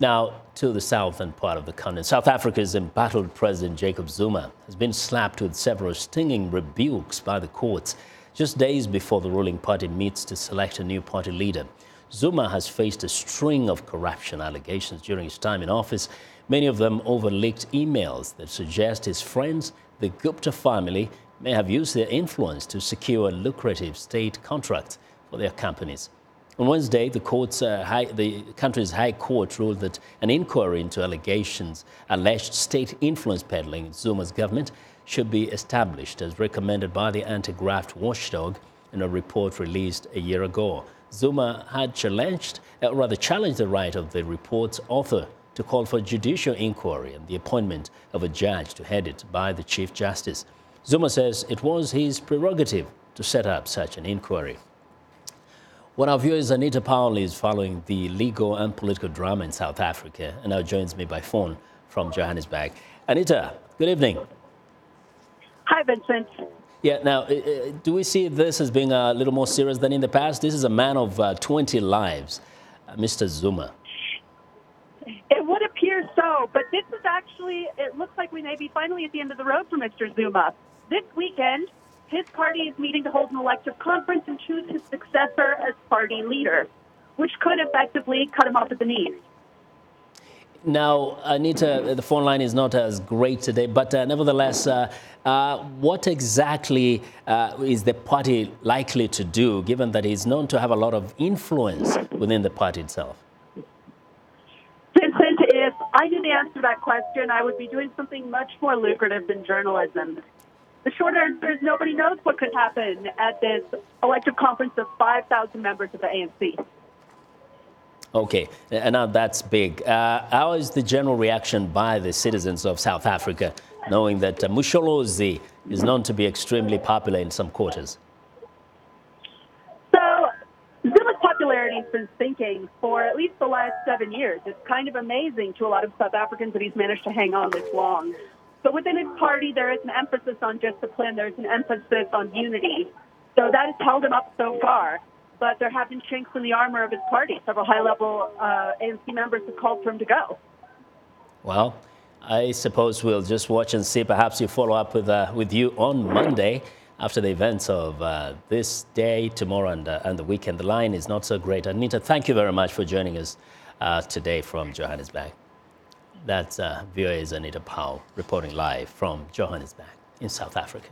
Now, to the southern part of the continent, South Africa's embattled President Jacob Zuma has been slapped with several stinging rebukes by the courts just days before the ruling party meets to select a new party leader. Zuma has faced a string of corruption allegations during his time in office, many of them over leaked emails that suggest his friends, the Gupta family, may have used their influence to secure lucrative state contracts for their companies. On Wednesday, the country's High Court ruled that an inquiry into allegations alleged state influence peddling in Zuma's government should be established, as recommended by the anti-graft watchdog in a report released a year ago. Zuma had challenged the right of the report's author to call for judicial inquiry and the appointment of a judge to head it by the Chief Justice. Zuma says it was his prerogative to set up such an inquiry. One of our viewers, Anita Powell, is following the legal and political drama in South Africa and now joins me by phone from Johannesburg. Anita, good evening. Hi, Vincent. Yeah, now, do we see this as being a little more serious than in the past? This is a man of 20 lives, Mr. Zuma. It would appear so, but this is actually, it looks like we may be finally at the end of the road for Mr. Zuma. This weekend, his party is meeting to hold an elective conference and choose his successor as party leader, which could effectively cut him off at the knees. Now, Anita, the phone line is not as great today, but nevertheless, what exactly is the party likely to do, given that he's known to have a lot of influence within the party itself? Vincent, if I knew the answer to that question, I would be doing something much more lucrative than journalism. The short answer is nobody knows what could happen at this elective conference of 5,000 members of the ANC. Okay, and now that's big. How is the general reaction by the citizens of South Africa, knowing that Musholozi is known to be extremely popular in some quarters? So, Zuma's popularity has been sinking for at least the last 7 years. It's kind of amazing to a lot of South Africans that he's managed to hang on this long. But within his party, there is an emphasis on discipline. There's an emphasis on unity. So that has held him up so far. But there have been chinks in the armor of his party. Several high-level ANC members have called for him to go. Well, I suppose we'll just watch and see. Perhaps you follow up with you on Monday after the events of this day, tomorrow, and the weekend. The line is not so great. Anita, thank you very much for joining us today from Johannesburg. That's VOA Anita Powell reporting live from Johannesburg in South Africa.